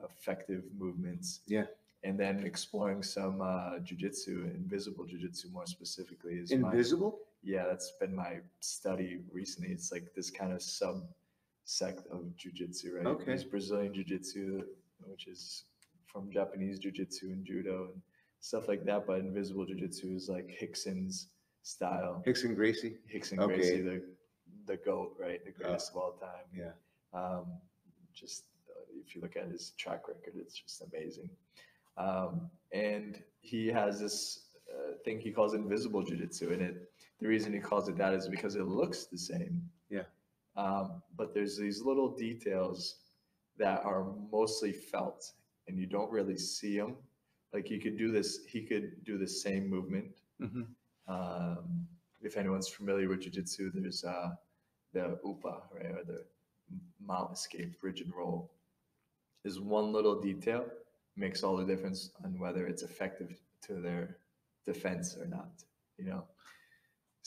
effective movements. Yeah. And then exploring some jiu-jitsu, invisible jiu-jitsu more specifically. Invisible? Yeah, that's been my study recently. It's like this kind of sect of jiu-jitsu, right? Okay. There's Brazilian jiu-jitsu, which is from Japanese jiu-jitsu and judo and stuff like that. But invisible jiu-jitsu is like Hickson's style. Hickson Gracie? Hickson Gracie, the GOAT, right? The greatest of all time. Yeah. Just if you look at his track record, it's just amazing. And he has this thing he calls invisible jiu-jitsu, and the reason he calls it that is because it looks the same. Yeah. But there's these little details that are mostly felt, and you don't really see them. Like he could do the same movement. Mm-hmm. If anyone's familiar with jiu-jitsu, there's the upa, right, or the mount escape, bridge and roll. Is one little detail makes all the difference on whether it's effective to their defense or not.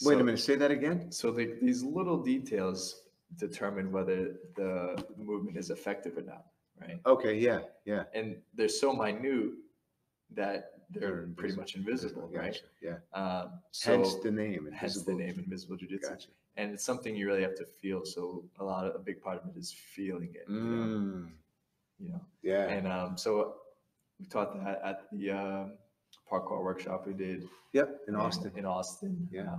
Wait a minute, say that again. So these little details determine whether the movement is effective or not, right? Okay, yeah, yeah. And they're so minute that they're pretty much invisible, right? Yeah. So hence the name, invisible jiu-jitsu. Gotcha. And it's something you really have to feel. So a big part of it is feeling it. Yeah. And so we taught that at the parkour workshop we did. Yep, in Austin. In Austin. Yeah.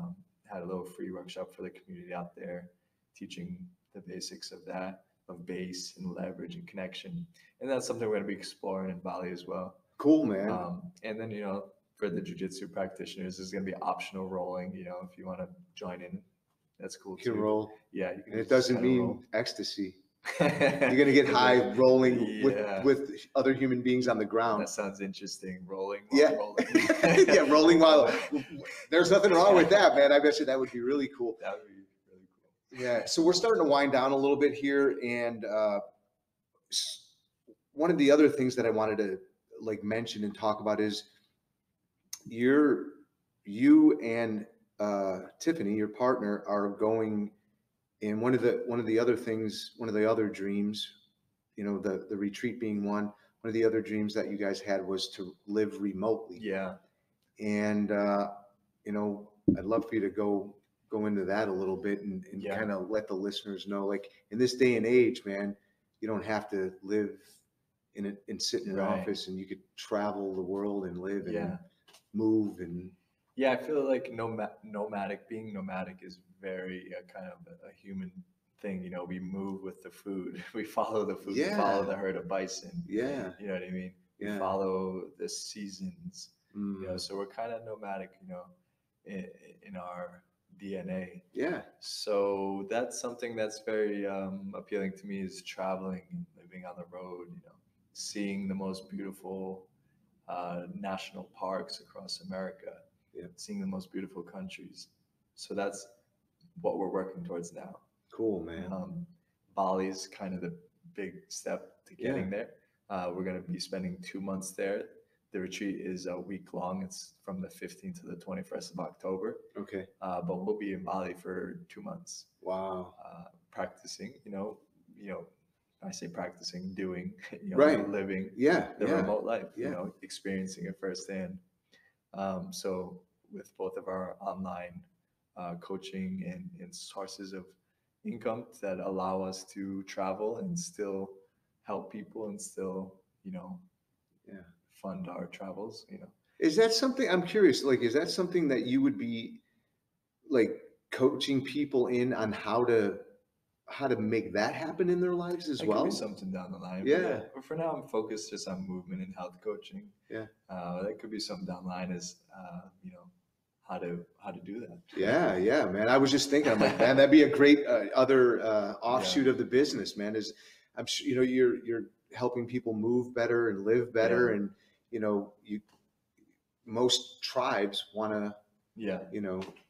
Had a little free workshop for the community out there, teaching the basics of that, of base and leverage and connection. And that's something we're going to be exploring in Bali as well. Cool, man. And then, for the jiu-jitsu practitioners, there's going to be optional rolling, if you want to join in, that's cool too. You can roll. Yeah. You can and it doesn't mean roll. Ecstasy. You're going to get high rolling with other human beings on the ground. That sounds interesting. Rolling. Rolling. Yeah, rolling while there's nothing wrong with that, man. I bet you that would be really cool. That would be really cool. Yeah. So we're starting to wind down a little bit here. And one of the other things that I wanted to mention and talk about is you and Tiffany, your partner, are going. And one of the other dreams, the retreat being one of the other dreams that you guys had was to live remotely. Yeah. And I'd love for you to go into that a little bit and kind of let the listeners know, like in this day and age, man, you don't have to live and sit in an office, and you could travel the world and live and move and. Yeah, I feel like being nomadic is very kind of a human thing. We move with the food. We follow the food. Yeah. We follow the herd of bison. Yeah. You know what I mean? Yeah. We follow the seasons. So we're kind of nomadic, in our DNA. Yeah. So that's something that's very appealing to me, is traveling and living on the road, seeing the most beautiful national parks across America. Yeah. Seeing the most beautiful countries. So that's what we're working towards now. Cool, man. Bali's kind of the big step to getting there. We're going to be spending 2 months there. The retreat is a week long. It's from the 15th to the 21st of October. Okay. But we'll be in Bali for 2 months. Wow. Practicing, I say practicing, doing, living the remote life, experiencing it firsthand. So with both of our online coaching and sources of income that allow us to travel and still help people and still, fund our travels, Is that something, I'm curious, is that something that you would be coaching people in on how to make that happen in their lives as well? Could be something down the line. Yeah. But for now, I'm focused just on movement and health coaching. Yeah. That could be something down the line is, how to do that. Yeah, man. I was just thinking, I'm like, man, that'd be a great other offshoot of the business, man. Is I'm sure you're helping people move better and live better. And, most tribes want to,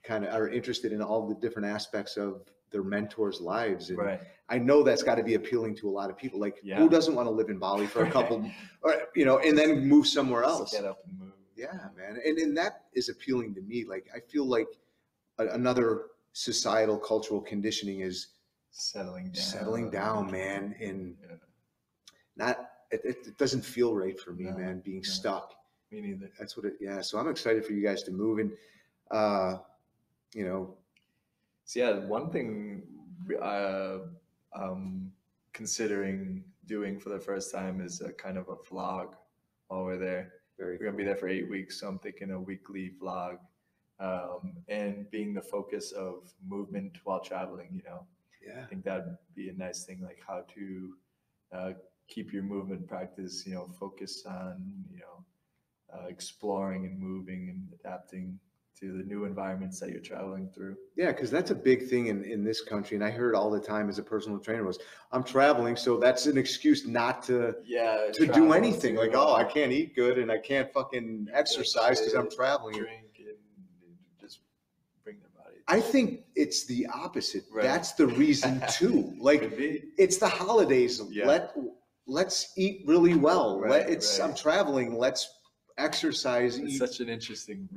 kind of are interested in all the different aspects of their mentors' lives. And I know that's got to be appealing to a lot of people. Like, who doesn't want to live in Bali for a couple, and then move somewhere else? Just get up and move. Yeah, man. And that is appealing to me. Like, I feel like another societal cultural conditioning is settling down, man. And it doesn't feel right for me, man, being stuck. Me neither. That's what so I'm excited for you guys to move. And, So yeah, one thing I'm considering doing for the first time is a kind of a vlog while we're there. We're going to be there for 8 weeks, so I'm thinking a weekly vlog, and being the focus of movement while traveling, I think that'd be a nice thing, like how to keep your movement practice, focus on, exploring and moving and adapting to the new environments that you're traveling through. Yeah, because that's a big thing in this country. And I heard all the time as a personal trainer was, I'm traveling, so that's an excuse not to do anything. Like, oh, I can't eat good and I can't fucking exercise because I'm traveling. Drink and just bring their body. I think it's the opposite. That's the reason too. Like, it's the holidays. Let's eat really well. I'm traveling. Let's exercise. It's such an interesting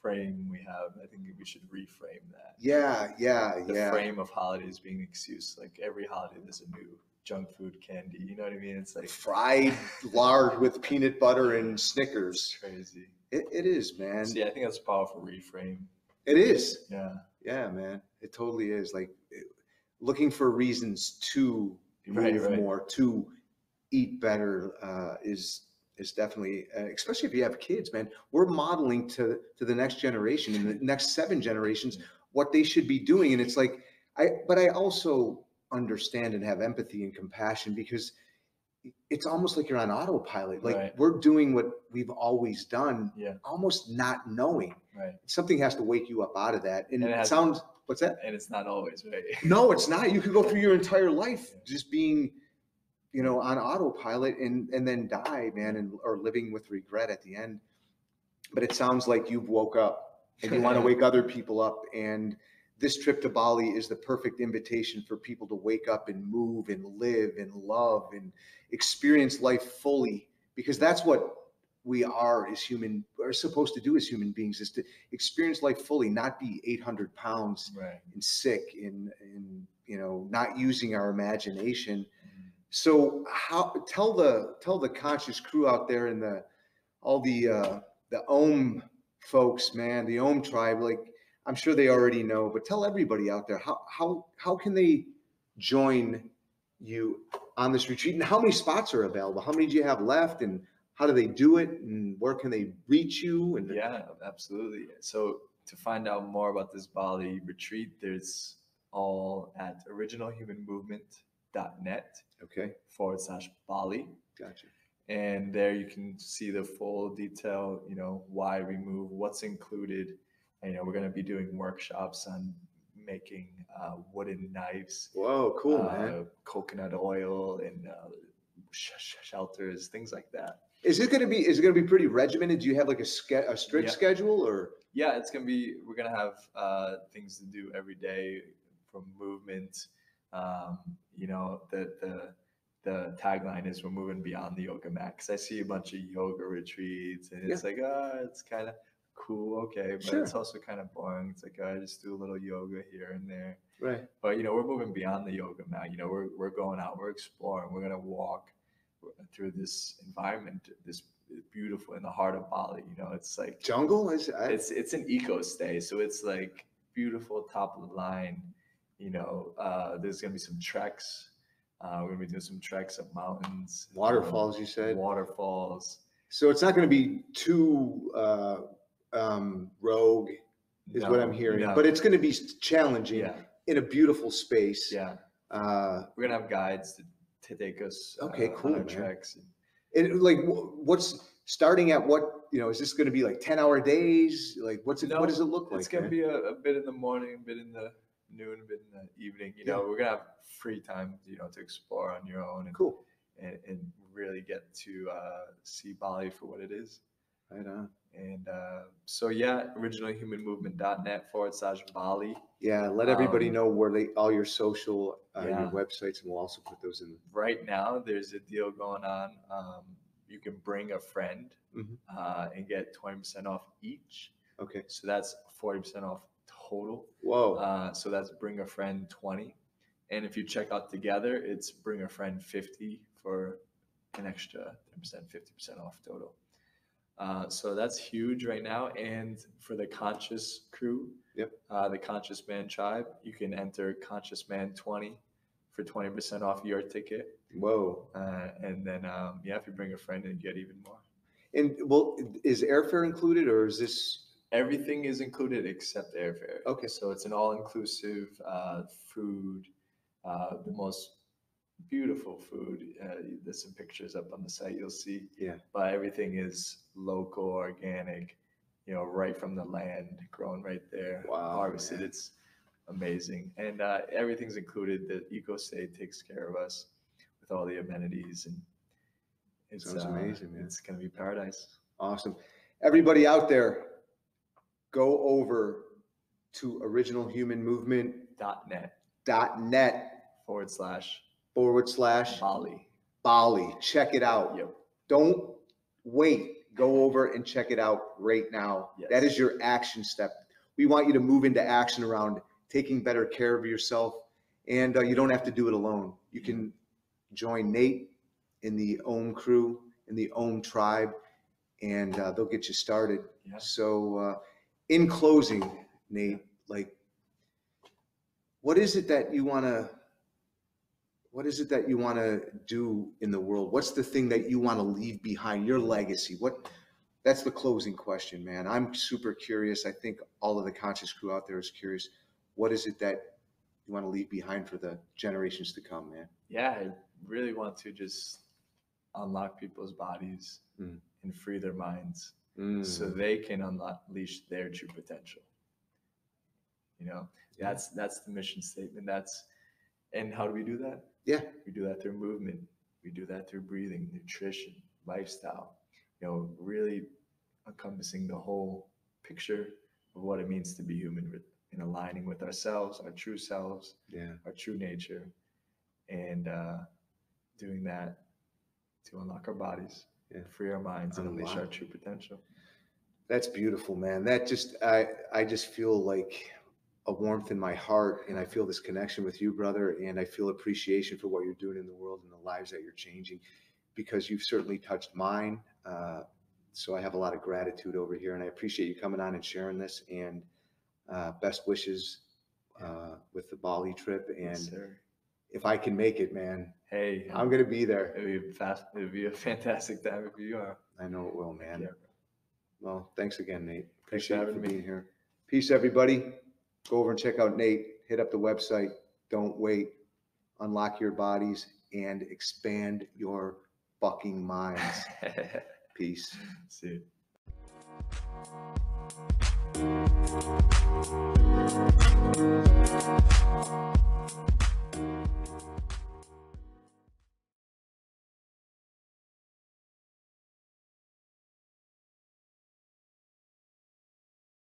frame we have. I think we should reframe that. The frame of holidays being an excuse. Like, every holiday there's a new junk food candy. You know what I mean? It's like fried lard with peanut butter and Snickers. It's crazy. It is, man. So, I think that's a powerful reframe. It is. Yeah, man. It totally is. Like, looking for reasons to move more, to eat better, is definitely, especially if you have kids, man. We're modeling to the next generation and the next 7 generations what they should be doing. And it's like, but I also understand and have empathy and compassion, because it's almost like you're on autopilot. Like, we're doing what we've always done, almost not knowing. Something has to wake you up out of that. And it sounds, what's that? And it's not always, right? No, it's not. You could go through your entire life just being, on autopilot and then die, man, or living with regret at the end. But it sounds like you've woke up and you want to wake other people up. And this trip to Bali is the perfect invitation for people to wake up and move and live and love and experience life fully, because that's what we are supposed to do as human beings, is to experience life fully, not be 800 pounds and sick and not using our imagination. So tell the conscious crew out there and all the Om folks, man, the Om tribe, like, I'm sure they already know, but tell everybody out there, how can they join you on this retreat, and how many spots are available? How many do you have left, and how do they do it, and where can they reach you? And yeah, absolutely. So to find out more about this Bali retreat, there's all at originalhumanmovement.net. /Bali. Gotcha. And there you can see the full detail, why we move, what's included. And, we're going to be doing workshops on making wooden knives. Whoa, cool, man. Coconut oil and shelters, things like that. Is it going to be pretty regimented? Do you have like a strict schedule, or? Yeah, we're going to have things to do every day, from movement. The tagline is, we're moving beyond the yoga mat, because I see a bunch of yoga retreats and it's like, it's kind of cool, okay, but it's also kind of boring. It's like, I just do a little yoga here and there, but we're moving beyond the yoga mat. We're going out, we're exploring, we're gonna walk through this environment, this beautiful, in the heart of Bali. It's like jungle. It's an eco stay, so it's like beautiful, top of the line. There's gonna be some treks. We're gonna be doing some treks up mountains, waterfalls. You said waterfalls. So it's not going to be too rogue, is what I'm hearing. But it's going to be challenging in a beautiful space. We're gonna have guides to take us cool, on our man. treks. And like, what's starting at what? Is this going to be like 10-hour days? Like, what does it look like? It's gonna be a bit in the morning, a bit in the noon, a bit in the evening. We're gonna have free time, to explore on your own. And, cool. and really get to see Bali for what it is. Right on. And so yeah, originalhumanmovement.net/Bali. Yeah, let everybody know where all your social, your websites, and we'll also put those in. Right now, there's a deal going on. You can bring a friend and get 20% off each. Okay. So that's 40% off total. Whoa. So that's bring a friend 20. And if you check out together, it's bring a friend 50 for an extra 10%, 50% off total. So that's huge right now. And for the Conscious crew, the Conscious Man tribe, you can enter Conscious Man 20 for 20% off your ticket. Whoa. And then, if you bring a friend and get even more. And well, is airfare included, or is this? Everything is included except airfare. Okay. So it's an all-inclusive food, the most beautiful food. There's some pictures up on the site you'll see. Yeah. But everything is local, organic, right from the land, grown right there. Wow. Harvested. Man. It's amazing. And everything's included. The EcoStay takes care of us with all the amenities, and sounds amazing, man. It's going to be paradise. Awesome. Everybody out there, go over to originalhumanmovement.net /Bali. Check it out. Yep. Don't wait. Go over and check it out right now. Yes. That is your action step. We want you to move into action around taking better care of yourself, and you don't have to do it alone. You can join Nate in the OM crew, in the OM tribe, and they'll get you started. Yeah. So in closing, Nate, what is it that you want to do in the world? What's the thing that you want to leave behind, your legacy? That's the closing question, man. I'm super curious. I think all of the Conscious crew out there is curious. What is it that you want to leave behind for the generations to come, man? Yeah, I really want to just unlock people's bodies and free their minds so they can unleash their true potential. That's the mission statement. And how do we do that? Yeah. We do that through movement. We do that through breathing, nutrition, lifestyle, really encompassing the whole picture of what it means to be human, and aligning with ourselves, our true selves, our true nature, and doing that to unlock our bodies, free our minds, and unleash our true potential. That's beautiful, man. That I just feel like a warmth in my heart, and I feel this connection with you, brother, and I feel appreciation for what you're doing in the world and the lives that you're changing, because you've certainly touched mine. So I have a lot of gratitude over here, and I appreciate you coming on and sharing this, and best wishes with the Bali trip. And yes, sir. If I can make it, man, hey, I'm going to be there. It'd be a fantastic time if you are. I know it will, man. Yeah. Well, thanks again, Nate. Appreciate you for being here. Peace, everybody. Go over and check out Nate. Hit up the website. Don't wait. Unlock your bodies and expand your fucking minds. Peace. See you.